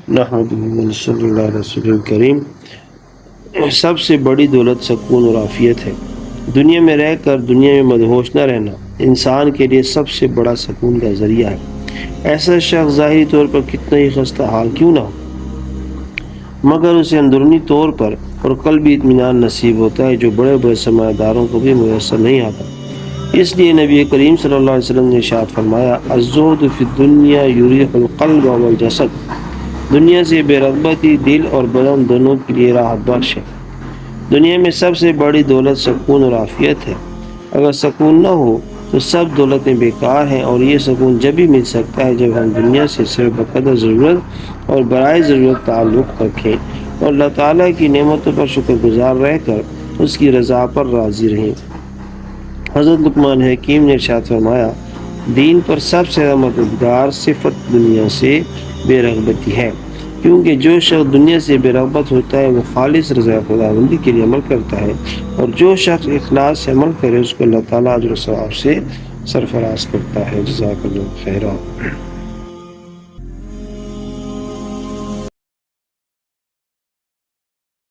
نحمدہ صلی اللہ علیہ وسلم کریم۔ سب سے بڑی دولت سکون اور عافیت ہے۔ دنیا میں رہ کر دنیا میں مدہوش نہ رہنا انسان کے لیے سب سے بڑا سکون کا ذریعہ ہے۔ ایسا شخص ظاہری طور پر کتنا ہی خستہ حال کیوں نہ ہو، مگر اسے اندرونی طور پر اور قلبی اطمینان نصیب ہوتا ہے جو بڑے بڑے سرمایہ داروں کو بھی میسر نہیں آتا۔ اس لیے نبی کریم صلی اللہ علیہ وسلم نے ارشاد فرمایا، الزہد فی الدنیا یریح القلب والجسد، دنیا سے بے رغبتی دل اور بدن دونوں کے لیے راحت بخش ہے۔ دنیا میں سب سے بڑی دولت سکون اور عافیت ہے۔ اگر سکون نہ ہو تو سب دولتیں بیکار ہیں، اور یہ سکون جب ہی مل سکتا ہے جب ہم دنیا سے صرف بقدر ضرورت اور برائے ضرورت تعلق رکھیں اور اللہ تعالیٰ کی نعمتوں پر شکر گزار رہ کر اس کی رضا پر راضی رہیں۔ حضرت لقمان حکیم نے ارشاد فرمایا، دین پر سب سے زیادہ مددگار صفت دنیا سے بے رغبتی ہے، کیونکہ جو شخص دنیا سے بے رغبت ہوتا ہے وہ خالص رضا خداوندی کے لیے عمل کرتا ہے، اور جو شخص اخلاص سے عمل کرے اس کو اللہ تعالیٰ اجر و ثواب سے سرفراز کرتا ہے۔ جزاک اللہ خیرا۔